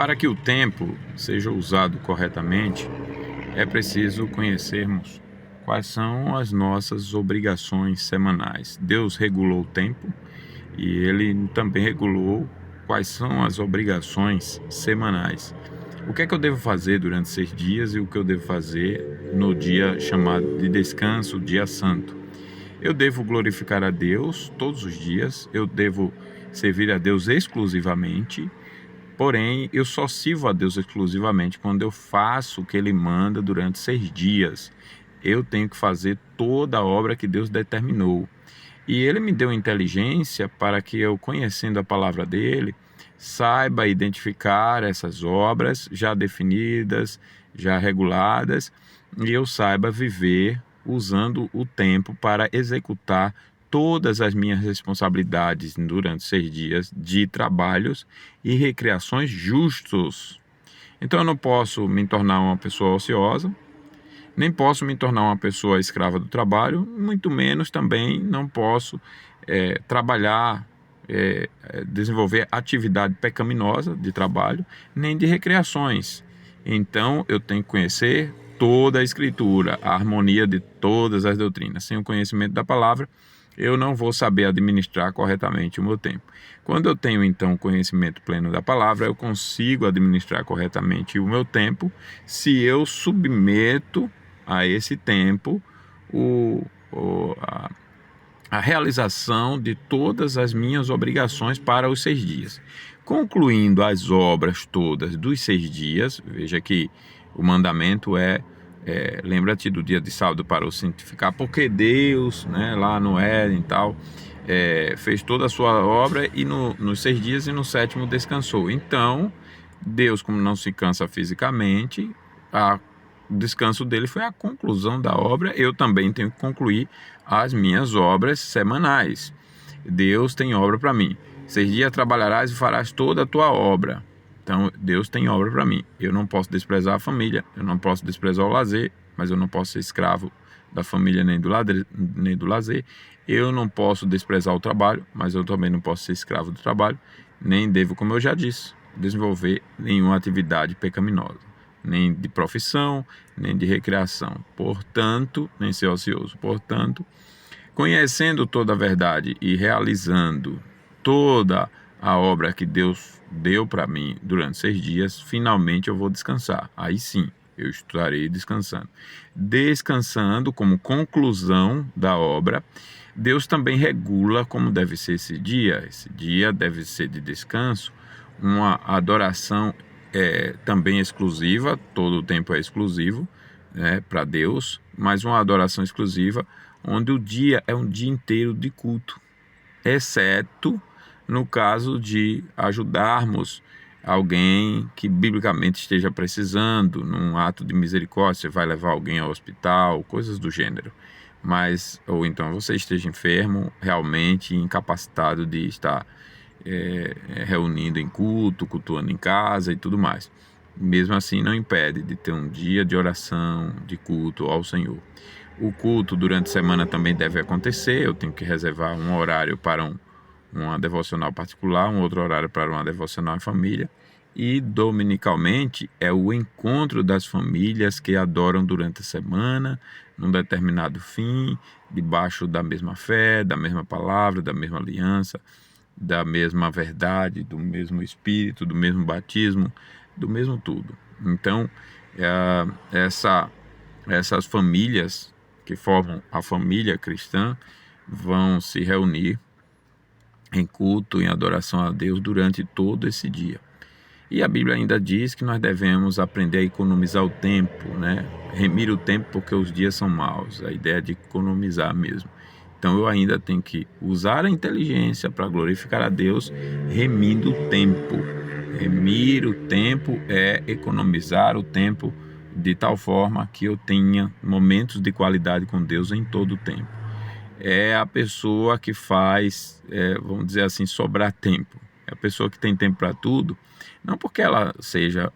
Para que o tempo seja usado corretamente, é preciso conhecermos quais são as nossas obrigações semanais. Deus regulou o tempo e Ele também regulou quais são as obrigações semanais. O que é que eu devo fazer durante 6 dias e o que eu devo fazer no dia chamado de descanso, dia santo? Eu devo glorificar a Deus todos os dias, eu devo servir a Deus exclusivamente. Porém, eu só sirvo a Deus exclusivamente quando eu faço o que Ele manda durante 6 dias. Eu tenho que fazer toda a obra que Deus determinou. E Ele me deu inteligência para que eu, conhecendo a palavra dEle, saiba identificar essas obras já definidas, já reguladas, e eu saiba viver usando o tempo para executar todas as minhas responsabilidades durante 6 dias de trabalhos e recreações justos. Então eu não posso me tornar uma pessoa ociosa, nem posso me tornar uma pessoa escrava do trabalho, muito menos também não posso trabalhar, desenvolver atividade pecaminosa de trabalho, nem de recreações. Então eu tenho que conhecer toda a Escritura, a harmonia de todas as doutrinas. Sem o conhecimento da palavra, eu não vou saber administrar corretamente o meu tempo. Quando eu tenho, então, o conhecimento pleno da palavra, eu consigo administrar corretamente o meu tempo se eu submeto a esse tempo a realização de todas as minhas obrigações para os 6 dias. Concluindo as obras todas dos 6 dias, veja que o mandamento lembra-te do dia de sábado para o santificar, porque Deus, lá no Éden e tal, fez toda a sua obra e nos 6 dias e no sétimo descansou. Então, Deus, como não se cansa fisicamente, o descanso dele foi a conclusão da obra. Eu também tenho que concluir as minhas obras semanais. Deus tem obra para mim. 6 dias trabalharás e farás toda a tua obra. Então, Deus tem obra para mim. Eu não posso desprezar a família, eu não posso desprezar o lazer, mas eu não posso ser escravo da família nem do lazer. Eu não posso desprezar o trabalho, mas eu também não posso ser escravo do trabalho. Nem devo, como eu já disse, desenvolver nenhuma atividade pecaminosa, nem de profissão, nem de recreação. Portanto, nem ser ocioso. Portanto, conhecendo toda a verdade e realizando toda a obra que Deus deu para mim durante 6 dias, finalmente eu vou descansar. Aí sim, eu estarei descansando. Descansando como conclusão da obra, Deus também regula como deve ser esse dia. Esse dia deve ser de descanso, uma adoração também exclusiva, todo o tempo é exclusivo para Deus, mas uma adoração exclusiva, onde o dia é um dia inteiro de culto, exceto no caso de ajudarmos alguém que biblicamente esteja precisando, num ato de misericórdia, você vai levar alguém ao hospital, coisas do gênero. Ou então você esteja enfermo, realmente incapacitado de estar reunindo em culto, cultuando em casa e tudo mais. Mesmo assim, não impede de ter um dia de oração, de culto ao Senhor. O culto durante a semana também deve acontecer. Eu tenho que reservar um horário para uma devocional particular, um outro horário para uma devocional em família. E dominicalmente é o encontro das famílias que adoram durante a semana, num determinado fim, debaixo da mesma fé, da mesma palavra, da mesma aliança, da mesma verdade, do mesmo Espírito, do mesmo batismo, do mesmo tudo. Então, essas famílias que formam a família cristã vão se reunir em culto, em adoração a Deus durante todo esse dia. E a Bíblia ainda diz que nós devemos aprender a economizar o tempo, remir o tempo porque os dias são maus. A ideia de economizar mesmo. Então eu ainda tenho que usar a inteligência para glorificar a Deus, remindo o tempo. Remir o tempo é economizar o tempo de tal forma que eu tenha momentos de qualidade com Deus em todo o tempo. É a pessoa que faz, vamos dizer assim, sobrar tempo. É a pessoa que tem tempo para tudo, não porque ela seja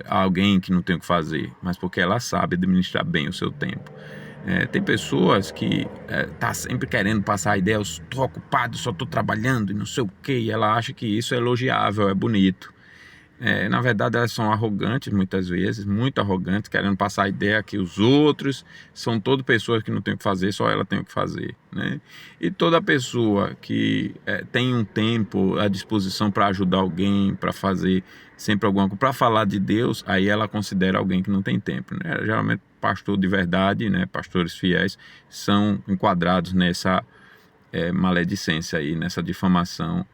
alguém que não tem o que fazer, mas porque ela sabe administrar bem o seu tempo. Tem pessoas que tá sempre querendo passar a ideia, eu estou ocupado, só estou trabalhando e não sei o quê, e ela acha que isso é elogiável, é bonito. Na verdade, elas são arrogantes muitas vezes, muito arrogantes, querendo passar a ideia que os outros são todas pessoas que não têm o que fazer, só ela tem o que fazer, né? E toda pessoa que tem um tempo à disposição para ajudar alguém, para fazer sempre alguma coisa, para falar de Deus, aí ela considera alguém que não tem tempo, né? Geralmente, pastor de verdade, né? Pastores fiéis, são enquadrados nessa maledicência aí, nessa difamação,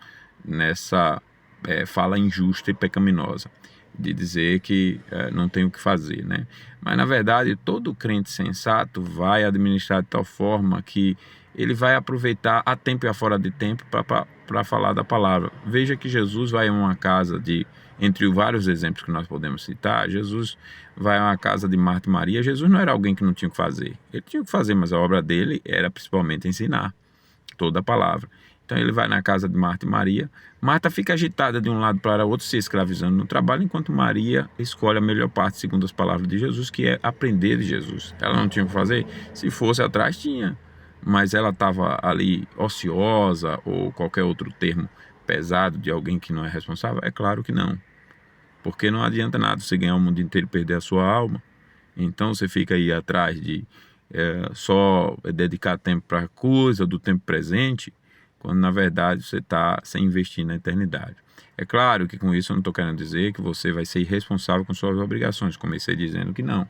nessa fala injusta e pecaminosa, de dizer que não tem o que fazer, né? Mas na verdade todo crente sensato vai administrar de tal forma que ele vai aproveitar a tempo e a fora de tempo para falar da palavra. Veja que Jesus vai a uma casa de, entre vários exemplos que nós podemos citar, Jesus vai a uma casa de Marta e Maria. Jesus não era alguém que não tinha o que fazer, ele tinha o que fazer, mas a obra dele era principalmente ensinar toda a palavra. Então ele vai na casa de Marta e Maria. Marta fica agitada de um lado para o outro, se escravizando no trabalho, enquanto Maria escolhe a melhor parte, segundo as palavras de Jesus, que é aprender de Jesus. Ela não tinha o que fazer? Se fosse atrás, tinha. Mas ela estava ali ociosa, ou qualquer outro termo pesado de alguém que não é responsável? É claro que não. Porque não adianta nada você ganhar o mundo inteiro e perder a sua alma. Então você fica aí atrás de só dedicar tempo para a coisa do tempo presente, quando na verdade você está sem investir na eternidade. É claro que com isso eu não estou querendo dizer que você vai ser irresponsável com suas obrigações, comecei dizendo que não,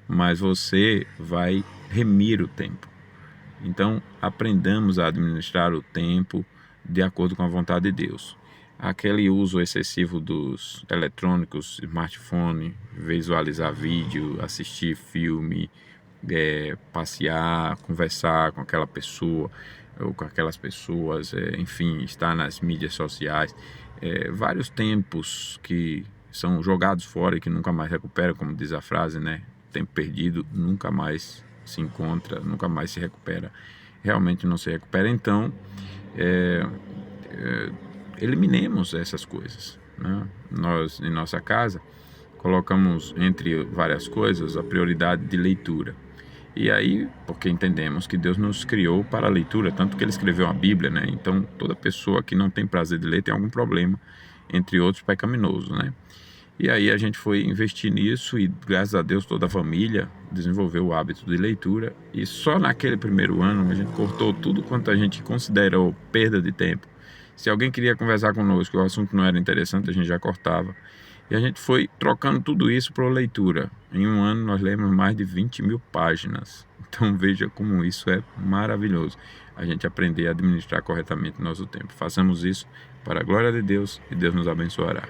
mas você vai remir o tempo. Então aprendamos a administrar o tempo de acordo com a vontade de Deus. Aquele uso excessivo dos eletrônicos, smartphone, visualizar vídeo, assistir filme, passear, conversar com aquela pessoa ou com aquelas pessoas, enfim, estar nas mídias sociais, vários tempos que são jogados fora e que nunca mais recuperam, como diz a frase, né? Tempo perdido nunca mais se encontra, nunca mais se recupera, realmente não se recupera. Então, eliminemos essas coisas, né? Nós, em nossa casa, colocamos entre várias coisas a prioridade de leitura. E aí, porque entendemos que Deus nos criou para a leitura, tanto que ele escreveu a Bíblia, né? Então, toda pessoa que não tem prazer de ler tem algum problema, entre outros pecaminosos, né? E aí a gente foi investir nisso e, graças a Deus, toda a família desenvolveu o hábito de leitura. E só naquele primeiro ano a gente cortou tudo quanto a gente considerou perda de tempo. Se alguém queria conversar conosco e o assunto não era interessante, a gente já cortava. E a gente foi trocando tudo isso para leitura. Em um ano nós lemos mais de 20.000 páginas. Então veja como isso é maravilhoso. A gente aprender a administrar corretamente o nosso tempo. Façamos isso para a glória de Deus e Deus nos abençoará.